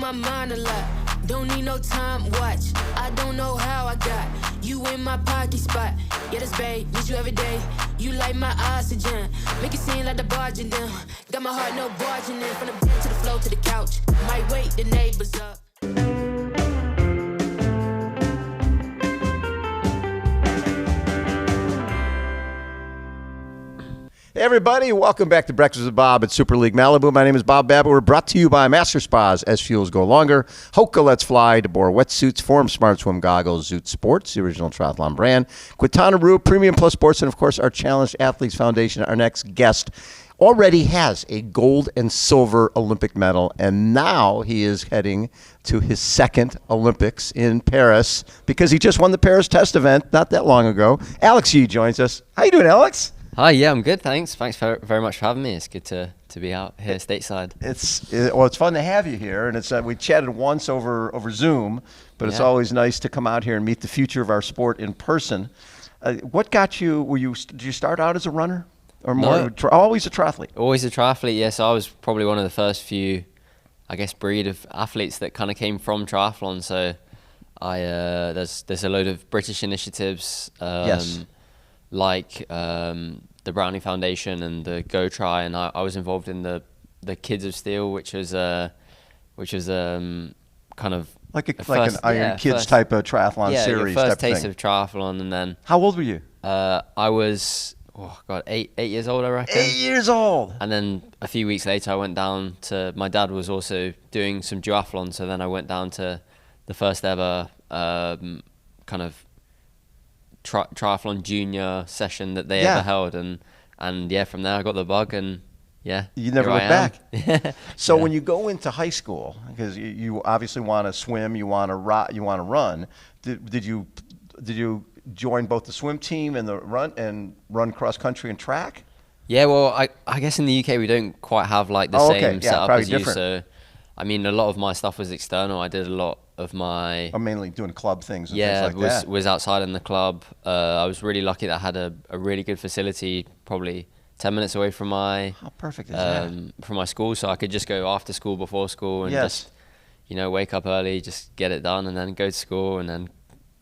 my mind a lot. Don't need no time watch. I don't know how I got you in my pocket spot. Yeah, that's babe, miss you every day. You like my oxygen. Make it seem like the barging down. Got my heart no barging in. From the bed to the floor to the couch. Might wake the neighbors up. Hey everybody, welcome back to Breakfast with Bob at Super League Malibu. My name is Bob Babbitt. We're brought to you by Master Spas, SFuels Go Longer, HOKA Let's Fly, deboer wetsuits, Form Smart Swim Goggles, Zoot Sports, the original triathlon brand, Quintana Premium Plus Sports, and of course our Challenged Athletes Foundation. Our next guest already has a gold and silver Olympic medal, and now he is heading to his second Olympics in Paris because he just won the Paris test event not that long ago. Alex Yee joins us. How you doing, Alex? Hi, yeah, I'm good, thanks. Thanks very much for having me. It's good to be out here stateside. It's fun to have you here, and it's we chatted once over Zoom, but it's always nice to come out here and meet the future of our sport in person. What got you? Did you start out as a runner, or more? No. Always a triathlete? Always a triathlete. Yes, I was probably one of the first few, I guess, breed of athletes that kind of came from triathlon. So, there's a load of British initiatives. Yes. Like the Brownie Foundation and the Go Try, and I was involved in the Kids of Steel, which was kind of like an Iron Kids type of triathlon series. Yeah, first taste of triathlon. And then how old were you? I was 8 years old, I reckon. 8 years old. And then a few weeks later, I went down to, my dad was also doing some duathlon, so then I went down to the first ever kind of triathlon junior session that they ever held, and from there I got the bug, and you never looked back. So when you go into high school, because you obviously want to swim, you want to run, did you join both the swim team and the run cross country and track? Yeah, well, I guess in the UK we don't quite have like the same setup as you. So I mean, a lot of my stuff was external. I did a lot of my... I'm mainly doing club things and things like that. Was outside in the club. I was really lucky that I had a really good facility, probably 10 minutes away from my... How perfect is that? From my school, so I could just go after school, before school, and just, wake up early, just get it done, and then go to school, and then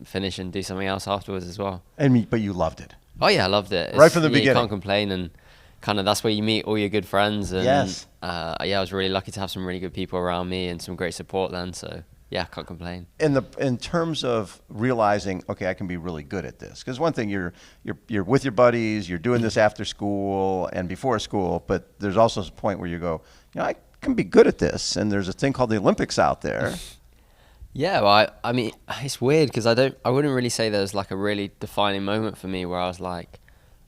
finish and do something else afterwards as well. But you loved it? Oh yeah, I loved it. Right from the beginning? You can't complain, and kind of that's where you meet all your good friends. And I was really lucky to have some really good people around me and some great support then, so yeah, can't complain. In terms of realizing, okay, I can be really good at this, because one thing, you're with your buddies, you're doing this after school and before school, but there's also a point where you go, I can be good at this, and there's a thing called the Olympics out there. Yeah, well, I mean, it's weird because I wouldn't really say there's like a really defining moment for me where I was like,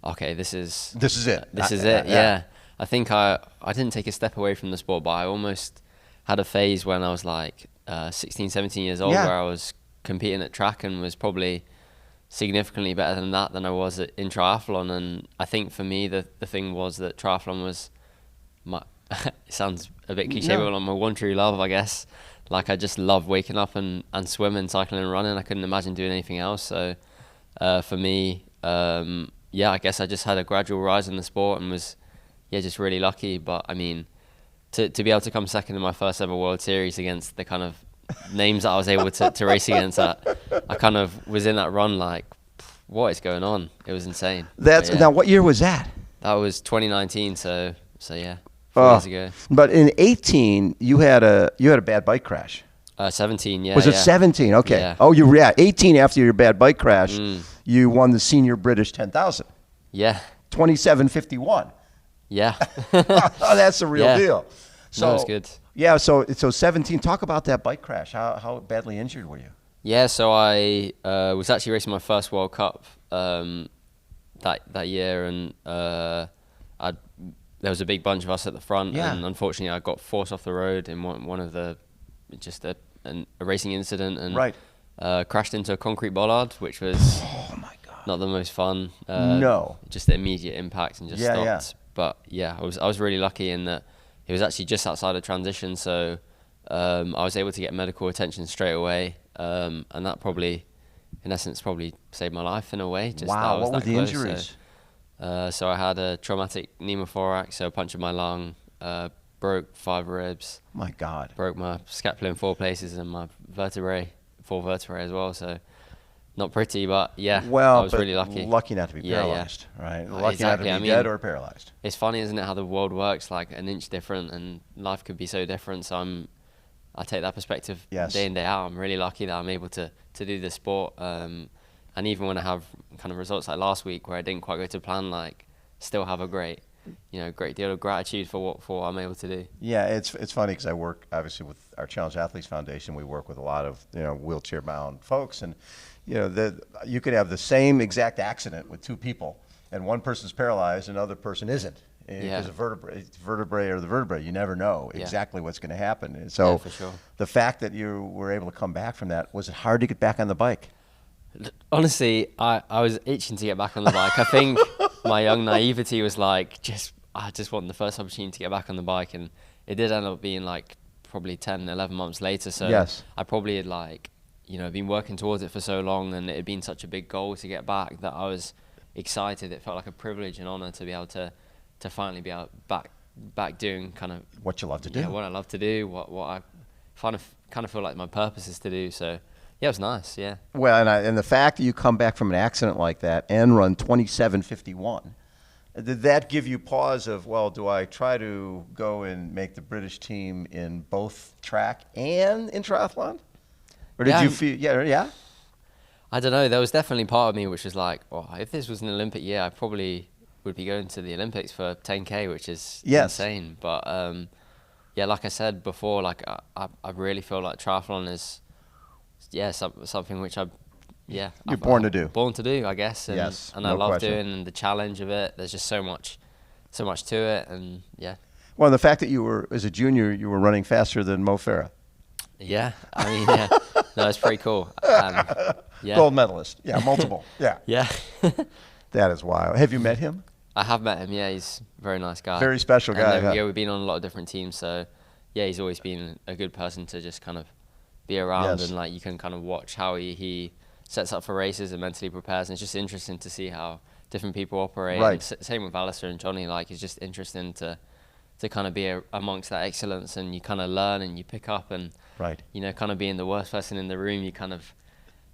okay, this is it. This is it. Yeah. I think I didn't take a step away from the sport, but I almost had a phase when I was like 16, 17 years old where I was competing at track and was probably significantly better than I was in triathlon. And I think for me, the thing was that triathlon was my, it sounds a bit cliche, but my one true love, I guess. Like, I just loved waking up and swimming, cycling and running. I couldn't imagine doing anything else. So for me, I guess I just had a gradual rise in the sport and was, just really lucky. But I mean, to be able to come second in my first ever World Series against the kind of names that I was able to race against, I kind of was in that run like, what is going on? It was insane. Now, what year was that? That was 2019. So yeah, 4 years ago. But in 18, you had a bad bike crash. 17, yeah. Was it 17? Okay. Yeah. Oh, 18 after your bad bike crash, you won the senior British 10,000. Yeah. 27:51. Yeah. Oh, that's the real deal. So it's good. Yeah. So 17. Talk about that bike crash. How badly injured were you? Yeah. So I was actually racing my first World Cup that year, and there was a big bunch of us at the front, and unfortunately I got forced off the road in one of the a racing incident, and crashed into a concrete bollard, which was not the most fun. Just the immediate impact and just stopped. But yeah, I was really lucky in that it was actually just outside of transition, so I was able to get medical attention straight away, and that probably, in essence, saved my life in a way. Wow, what were the injuries? So I had a traumatic pneumothorax, so a punch in my lung, broke 5 ribs. My God. Broke my scapula in 4 places and my 4 vertebrae as well. So not pretty, but yeah, well, I was really lucky. Lucky not to be paralyzed, right? Lucky exactly. not to be dead or paralyzed. It's funny, isn't it, how the world works, like an inch different, and life could be so different. So I take that perspective day in, day out. I'm really lucky that I'm able to do this sport. And even when I have kind of results like last week where I didn't quite go to plan, like still have a great deal of gratitude for what I'm able to do. Yeah, it's funny because I work obviously with our Challenge Athletes Foundation. We work with a lot of wheelchair bound folks, and you could have the same exact accident with 2 people, and one person's paralyzed, and another person isn't. Because of vertebrae or the vertebrae, you never know exactly what's going to happen. And so for sure. The fact that you were able to come back from that, was it hard to get back on the bike? Honestly, I was itching to get back on the bike. I think my young naivety was like, I just want the first opportunity to get back on the bike, and it did end up being like probably 10, 11 months later. So I probably had been working towards it for so long, and it had been such a big goal to get back that I was excited. It felt like a privilege and honor to be able to finally be back doing kind of what you love to do. Yeah, what I love to do, what I kind of feel like my purpose is to do. So yeah, it was nice. Yeah. Well, and the fact that you come back from an accident like that and run 27:51, did that give you pause of, well, do I try to go and make the British team in both track and in triathlon? Or did you feel, yeah? I don't know. There was definitely part of me which was like, oh, if this was an Olympic year, I probably would be going to the Olympics for 10K, which is insane. But like I said before, like I really feel like triathlon is something which you're born to do. Born to do, I guess. And, yes, and I love doing the challenge of it. There's just so much to it, and yeah. Well, the fact that you were, as a junior, you were running faster than Mo Farah. Yeah, I mean, no, it's pretty cool. Gold medalist. Yeah, multiple. Yeah. Yeah. That is wild. Have you met him? I have met him. Yeah, he's a very nice guy. Very special guy. And, we've been on a lot of different teams, so yeah, he's always been a good person to just kind of be around, and like you can kind of watch how he sets up for races and mentally prepares, and it's just interesting to see how different people operate. Right. And same with Alistair and Johnny. Like, it's just interesting to kind of be amongst that excellence, and you kind of learn and you pick up, and kind of being the worst person in the room, you kind of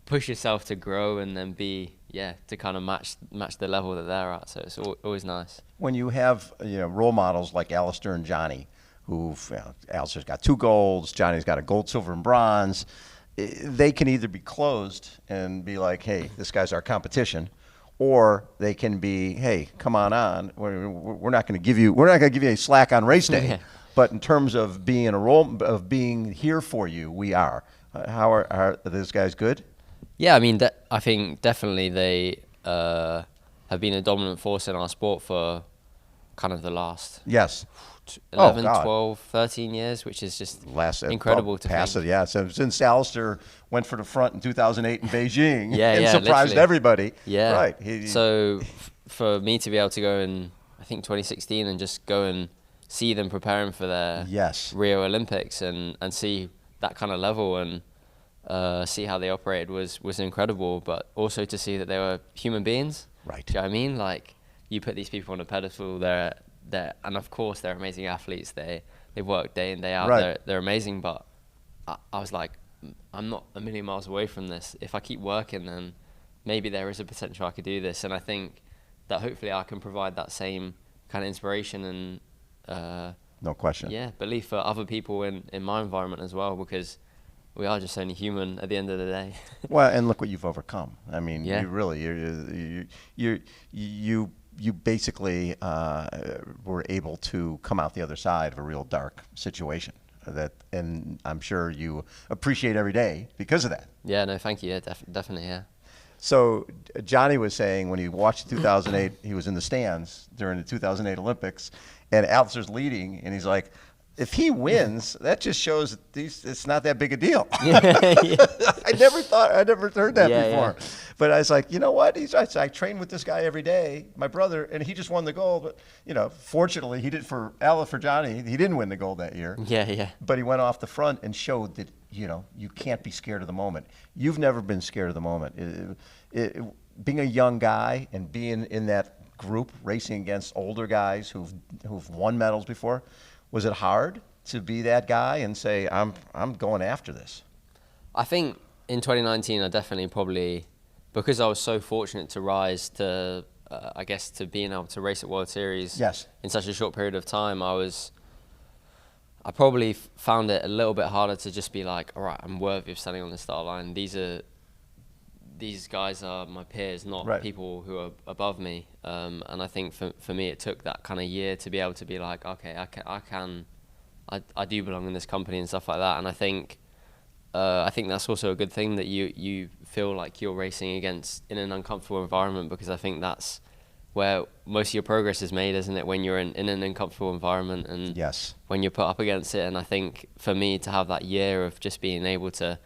push yourself to grow and then to kind of match the level that they're at. So it's always nice. When you have role models like Alistair and Johnny, Alistair's got 2 golds, Johnny's got a gold, silver, and bronze. They can either be closed and be like, hey, this guy's our competition, or they can be, hey, come on. We're not going to give you any slack on race day. But in terms of being a role, of being here for you, we are. How are those guys good? Yeah, I mean, I think definitely they have been a dominant force in our sport for kind of the last 11, 12, 13 years, which is just incredible to think. It, yeah. So since Alistair went for the front in 2008 in Beijing and surprised everybody. Yeah. Right. So for me to be able to go in, I think 2016, and just go and see them preparing for their Rio Olympics and see that kind of level and see how they operated was incredible, but also to see that they were human beings. Right. Do you know what I mean? Like, you put these people on a pedestal, they're and of course they're amazing athletes. They work day in, day out. Right. They're amazing, but I was like, I'm not a million miles away from this. If I keep working, then maybe there is a potential I could do this. And I think that hopefully I can provide that same kind of inspiration and no question. Yeah, belief for other people in my environment as well, because we are just only human at the end of the day. Well, and look what you've overcome. I mean, yeah. You really, you basically were able to come out the other side of a real dark situation. And I'm sure you appreciate every day because of that. Yeah, no, thank you. Yeah, definitely, yeah. So Johnny was saying when he watched 2008, he was in the stands during the 2008 Olympics, and Alistair's leading, and he's like, if he wins, that just shows that it's not that big a deal. Yeah. I never heard that before. Yeah. But I was like, you know what? I train with this guy every day, my brother, and he just won the gold. But fortunately, he did for Johnny. He didn't win the gold that year. Yeah. But he went off the front and showed that you can't be scared of the moment. You've never been scared of the moment. Being a young guy and being in that group racing against older guys who've won medals before. Was it hard to be that guy and say, I'm going after this? I think in 2019, I definitely probably, because I was so fortunate to rise to, I guess, to being able to race at World Series in such a short period of time, I probably found it a little bit harder to just be like, all right, I'm worthy of standing on the start line. These guys are my peers, not people who are above me. And I think for me, it took that kind of year to be able to be like, okay, I do belong in this company and stuff like that. And I think that's also a good thing, that you feel like you're racing against in an uncomfortable environment, because I think that's where most of your progress is made, isn't it? When you're in an uncomfortable environment and when you're put up against it. And I think for me to have that year of just being able to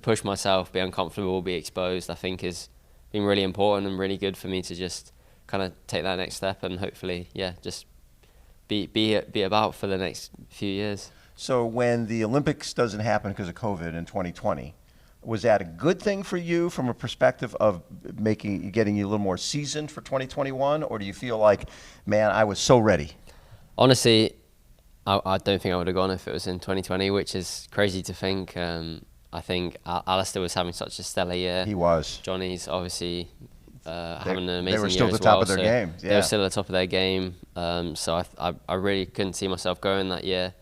push myself, be uncomfortable, be exposed, I think has been really important and really good for me to just kind of take that next step and hopefully, just be about for the next few years. So when the Olympics doesn't happen because of COVID in 2020, was that a good thing for you from a perspective of getting you a little more seasoned for 2021? Or do you feel like, man, I was so ready? Honestly, I don't think I would have gone if it was in 2020, which is crazy to think. I think Alistair was having such a stellar year. He was. Johnny's obviously having an amazing year. They were still at the top of their game. They were still at the top of their game. So I really couldn't see myself going that year.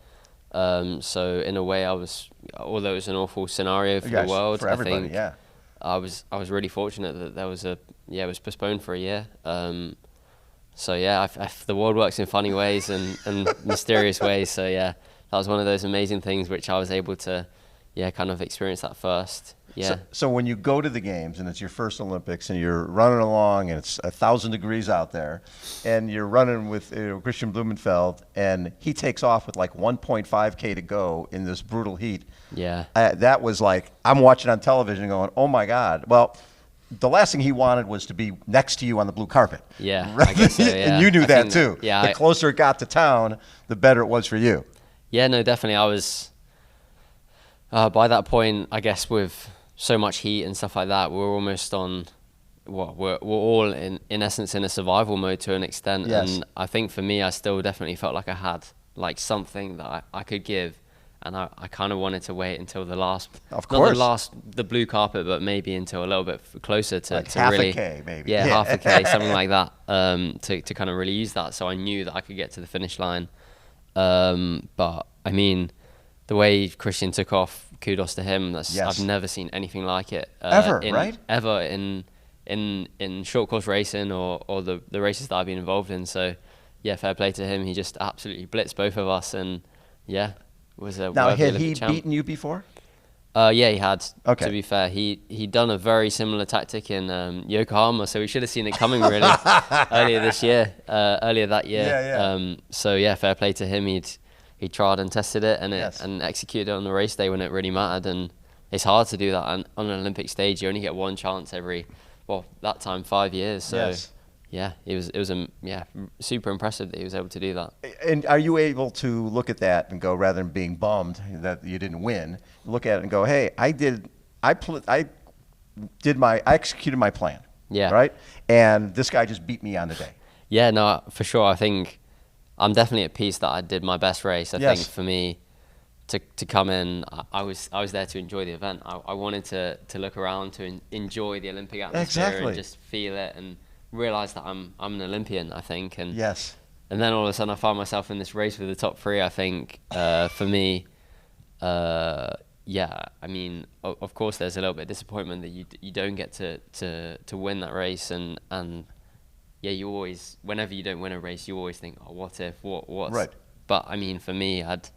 So in a way, although it was an awful scenario for the world, for everybody, I was really fortunate that there was it was postponed for a year. So the world works in funny ways and mysterious ways. So that was one of those amazing things which I was able to kind of experience that first. So when you go to the games and it's your first Olympics and you're running along and it's 1,000 degrees out there and you're running with Christian Blumenfeld and he takes off with like 1.5K to go in this brutal heat. That was like, I'm watching on television going, oh my God. Well, the last thing he wanted was to be next to you on the blue carpet. Right? I guess so, And you knew that too. The closer it got to town, the better it was for you. No, definitely. I was, by that point, I guess with so much heat and stuff like that, we're almost on, we're all in essence in a survival mode to an extent. And I think for me, I still definitely felt like I had like something that I could give. And I kind of wanted to wait until the last, the blue carpet, but maybe until a little bit closer to half really, a K maybe. Half a K, something like that, to kind of really use that. So I knew that I could get to the finish line. But I mean, the way Christian took off, kudos to him. I've never seen anything like it. Ever in short course racing or the races that I've been involved in. So fair play to him. He just absolutely blitzed both of us, and was a now had he champ. beaten you before? He had. Okay. To be fair, he'd done a very similar tactic in Yokohama, so we should have seen it coming really earlier that year. So fair play to him. He tried and tested it and executed it on the race day when it really mattered. And it's hard to do that on an Olympic stage. You only get one chance every, that time 5 years. So it was super impressive that he was able to do that. And are you able to look at that and go, rather than being bummed that you didn't win, look at it and go, hey, I executed my plan. Right? And this guy just beat me on the day. Yeah, no, for sure. I think I'm definitely at peace that I did my best race. I think for me to come in, I was there to enjoy the event. I wanted to look around, to enjoy the Olympic atmosphere and just feel it and realize that I'm an Olympian, I think. And and then all of a sudden I found myself in this race with the top three. I think for me, I mean, of course there's a little bit of disappointment that you don't get to win that race, and you always, whenever you don't win a race, you always think, oh, what if, what's right. But I mean, for me, it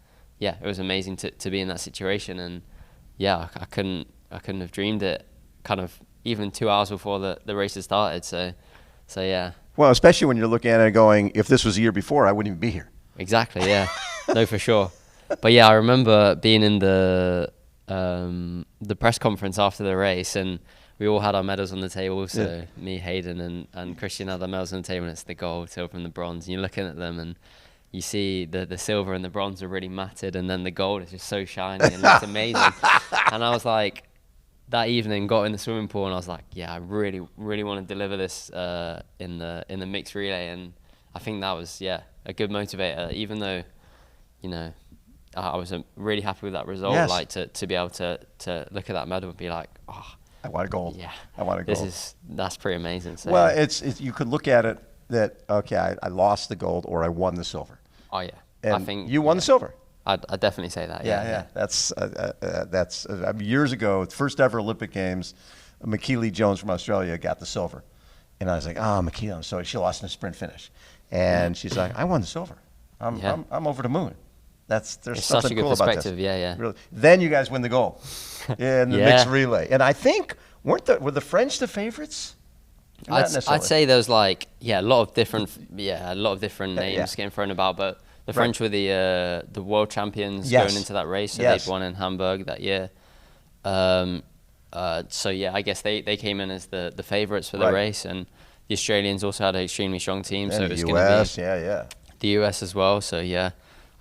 was amazing to be in that situation, and I couldn't have dreamed it kind of even 2 hours before the race had started. So yeah. Well, especially when you're looking at it going, if this was a year before, I wouldn't even be here. Exactly, yeah. No, for sure. But I remember being in the press conference after the race, and we all had our medals on the table. So me, Hayden, and Christian had their medals on the table, and it's the gold, silver, and the bronze. And you're looking at them, and you see the silver and the bronze are really matted, and then the gold is just so shiny and looks amazing. And I was like, that evening, got in the swimming pool, and I was like, I really, really want to deliver this in the mixed relay. And I think that was a good motivator, even though you know, I was really happy with that result. Yes. Like to be able to look at that medal and be like, oh, I want a gold. yeah, I want a gold. That's pretty amazing. So, well, it's you could look at it that, okay, I lost the gold or I won the silver. Oh yeah, And I think you won the silver. I'd definitely say that. Yeah. That's years ago, first ever Olympic Games. McKeely Jones from Australia got the silver, and I was like, "Oh, McKeely, I'm sorry, she lost in the sprint finish," and she's like, "I won the silver. I'm over the moon." There's It's something such a good cool about this. perspective. Yeah. Really. Then you guys win the gold in the mixed relay, and I think were the French the favorites? I'd say there's like a lot of different names getting thrown about, but the French were the world champions going into that race, so they'd won in Hamburg that year. So yeah, I guess they came in as the favorites for the race, and the Australians also had an extremely strong team, so it was going to be the US as well. So yeah,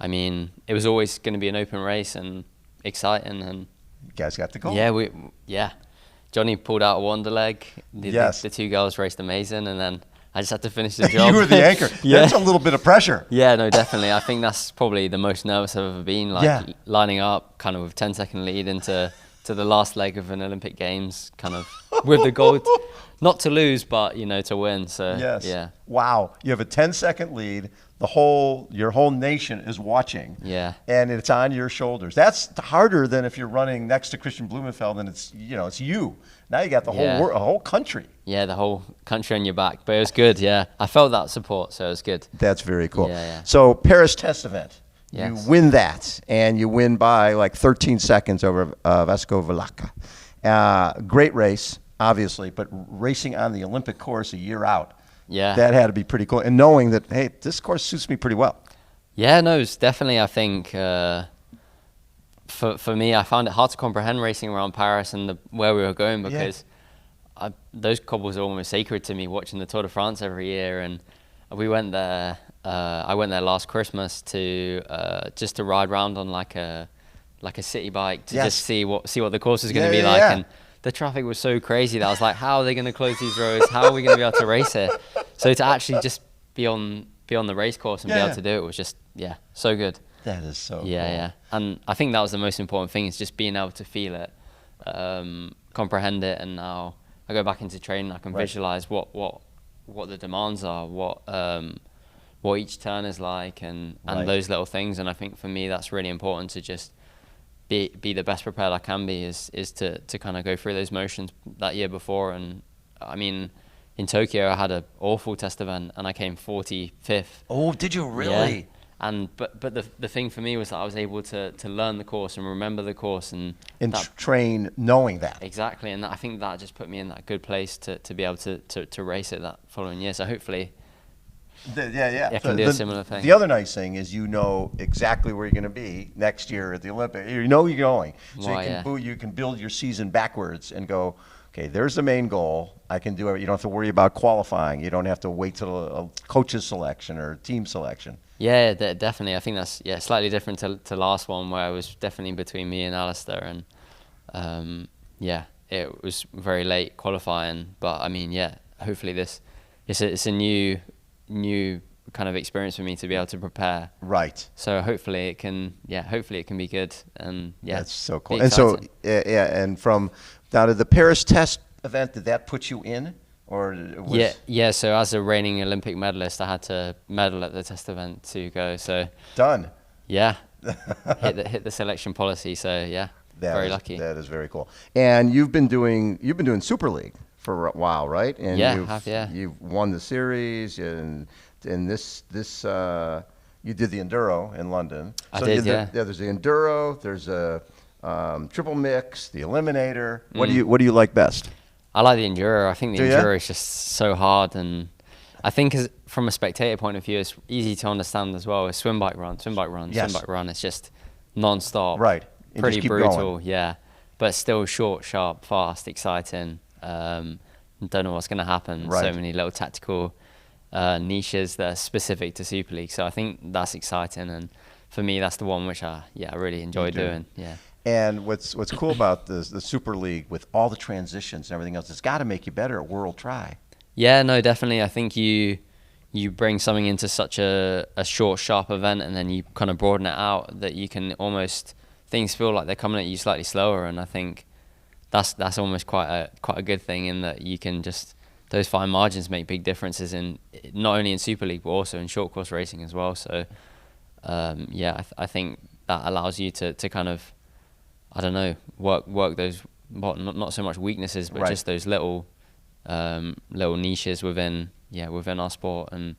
I mean, it was always going to be an open race and exciting, and you guys got the gold. Yeah, Johnny pulled out a wonder leg. The two girls raced amazing, and then I just had to finish the job. You were the anchor. That's a little bit of pressure. Yeah, no, definitely. I think that's probably the most nervous I've ever been. Like lining up kind of with 10-second lead into the last leg of an Olympic Games, kind of with the gold, not to lose, but to win. So yeah. Wow, you have a 10-second lead. Your whole nation is watching. Yeah. And it's on your shoulders. That's harder than if you're running next to Christian Blumenfeld and it's you. Now you got the whole country. Yeah, the whole country on your back. But it was good. Yeah, I felt that support, so it was good. That's very cool. Yeah. So Paris test event. Yes. You win that, and you win by like 13 seconds over Vesco Velaka. Great race, obviously, but racing on the Olympic course a year out. Yeah. That had to be pretty cool. And knowing that, hey, this course suits me pretty well. Yeah, no, it's definitely, I think, for me, I found it hard to comprehend racing around Paris and where we were going, because those cobbles are almost sacred to me, watching the Tour de France every year. And we went there, I went there last Christmas to just to ride around on like a city bike to just see what the course is going to be like. And the traffic was so crazy that I was like, how are they going to close these roads? How are we going to be able to race here? So to actually just be on the race course and be able to do it was just, so good. That is so cool. Yeah. And I think that was the most important thing, is just being able to feel it, comprehend it. And now I go back into training, I can visualize what the demands are, what each turn is like, and those little things. And I think for me, that's really important, to just be the best prepared I can be, is to kind of go through those motions that year before. And I mean, in Tokyo, I had an awful test event and I came 45th. Oh, did you really? Yeah. And but the thing for me was that I was able to learn the course and remember the course and train knowing that. Exactly, and I think that just put me in that good place to be able to race it that following year. So hopefully, I can do a similar thing. The other nice thing is you know exactly where you're going to be next year at the Olympics. You know you're going, so you can build your season backwards and go, okay, there's the main goal. I can do it. You don't have to worry about qualifying. You don't have to wait till a coach's selection or team selection. Yeah, definitely. I think that's slightly different to last one, where it was definitely between me and Alistair, and it was very late qualifying. But I mean, hopefully it's a new kind of experience for me to be able to prepare. Right. So hopefully it can be good. And that's so cool. And so and from now to the Paris test event, did that put you in? Or so as a reigning Olympic medalist, I had to medal at the test event to go. So done. Yeah, hit the selection policy. So very lucky. That is very cool. And you've been doing Super League for a while, right? And you've won the series, and this you did the enduro in London. I did. There's the enduro. There's a triple mix, the eliminator. What do you like best? I like the enduro. I think the enduro is just so hard, and I think from a spectator point of view, it's easy to understand as well. It's swim, bike, run. It's just non-stop. Right. Pretty brutal, but still short, sharp, fast, exciting. Don't know what's going to happen. Right. So many little tactical niches that are specific to Super League. So I think that's exciting, and for me, that's the one which I really enjoy doing. Yeah. And what's cool about the Super League, with all the transitions and everything else, it's got to make you better at World Tri. Yeah, no, definitely. I think you you bring something into such a short, sharp event, and then you kind of broaden it out, that you can almost, things feel like they're coming at you slightly slower. And I think that's almost quite a good thing, in that you can just, those fine margins make big differences in not only in Super League but also in short course racing as well. So I think that allows you to kind of, I don't know, work those, well, not so much weaknesses, but just those little niches within our sport. And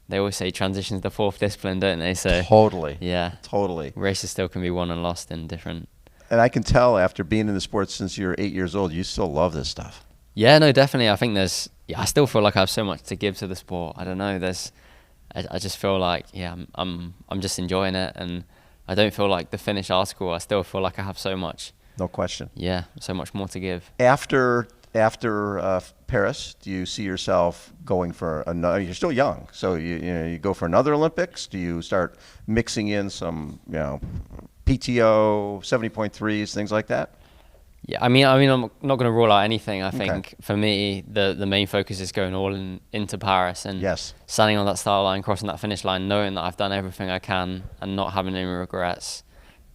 they always say transition's the fourth discipline, don't they? So totally. Yeah, totally. Races still can be won and lost in different. And I can tell after being in the sport since you were 8 years old, you still love this stuff. Yeah, no, definitely. I think I still feel like I have so much to give to the sport. I don't know. I just feel like, I'm just enjoying it, and I don't feel like the finished article. I still feel like I have so much. No question. Yeah, so much more to give. After Paris, do you see yourself going for another? You're still young, so you go for another Olympics. Do you start mixing in some PTO 70.3s, things like that? Yeah, I mean, I'm not going to rule out anything. I think for me, the main focus is going all into Paris and standing on that start line, crossing that finish line, knowing that I've done everything I can and not having any regrets.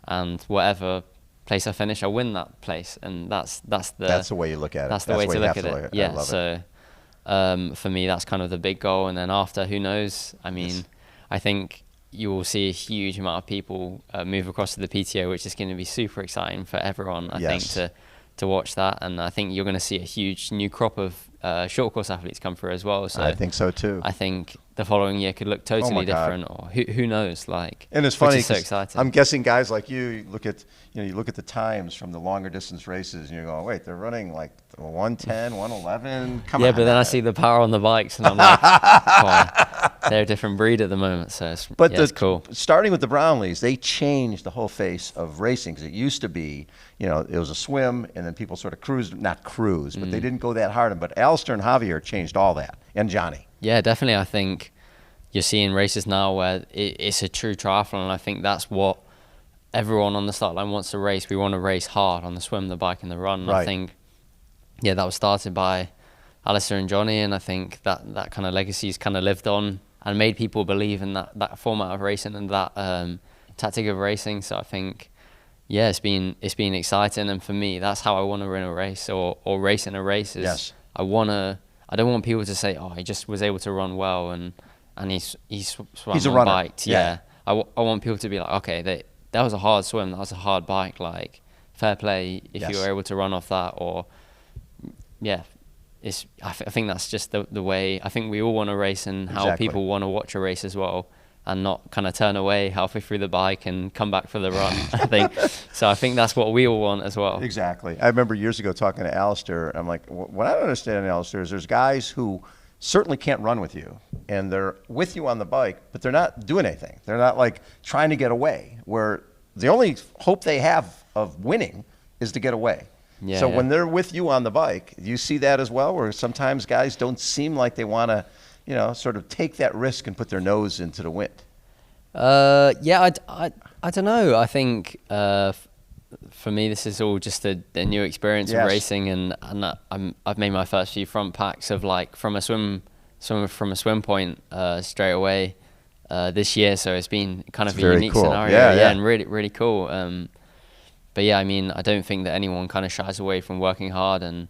And whatever place I finish, I win that place, and that's the way you look at it. That's the way to look at it. Yeah. So for me, that's kind of the big goal. And then after, who knows? I mean, I think you will see a huge amount of people move across to the PTO, which is going to be super exciting for everyone, I think, to watch that. And I think you're going to see a huge new crop of short course athletes come through as well. So I think so too. I think the following year could look totally different, or who knows? And it's funny, so exciting. I'm guessing guys like you look at the times from the longer distance races, and you're going, wait, they're running like 110, 111. Come on. Yeah, but then I see the power on the bikes, and I'm like, oh, they're a different breed at the moment. So it's cool. Starting with the Brownlees, they changed the whole face of racing, because it used to be, it was a swim, and then people sort of not cruise, but they didn't go that hard. But Alistair and Javier changed all that, and Johnny. Yeah, definitely. I think you're seeing races now where it's a true triathlon, and I think that's what everyone on the start line wants to race. We want to race hard on the swim, the bike, and the run. And I think, that was started by Alistair and Johnny, and I think that kind of legacy's kind of lived on and made people believe in that format of racing and that tactic of racing. So I think, it's been exciting, and for me, that's how I want to win a race or race in a race. I don't want people to say, oh, he just was able to run well and he's swam on bike. I want people to be like, okay, that was a hard swim, that was a hard bike, like, fair play if you were able to run off that. Or I think that's just the way. I think we all want to race, and how people want to watch a race as well, and not kind of turn away halfway through the bike and come back for the run. I think that's what we all want as well. Exactly. I remember years ago talking to Alistair. I'm like, what I don't understand, Alistair, is there's guys who certainly can't run with you, and they're with you on the bike, but they're not doing anything. They're not like trying to get away, where the only hope they have of winning is to get away. So when they're with you on the bike, do you see that as well, where sometimes guys don't seem like they want to, sort of take that risk and put their nose into the wind? I don't know. I think for me, this is all just a new experience of racing, and I've made my first few front packs of like from a swim point straight away this year. So it's been kind of a unique scenario, and really, really cool. But I mean, I don't think that anyone kind of shies away from working hard, and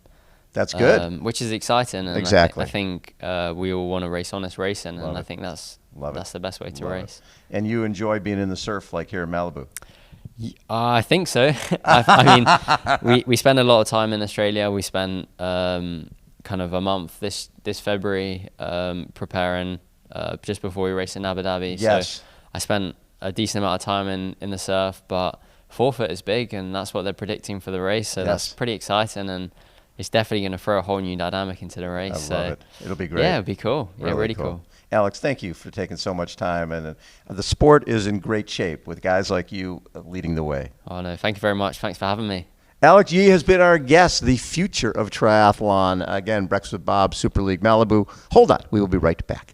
that's good, which is exciting. And I think we all want to race honest racing, and I think that's the best way to race. And you enjoy being in the surf, like here in Malibu? I think so. I mean, we spend a lot of time in Australia. We spent kind of a month this February preparing just before we race in Abu Dhabi. So I spent a decent amount of time in the surf, but forfeit is big, and that's what they're predicting for the race. So that's pretty exciting, and it's definitely going to throw a whole new dynamic into the race. I love it. It'll be great. Yeah, it'll be cool. Really cool. Alex, thank you for taking so much time, and the sport is in great shape with guys like you leading the way. Oh no, thank you very much. Thanks for having me. Alex Yee has been our guest, the future of triathlon. Again, Breakfast with Bob, Super League Malibu. Hold on, we will be right back.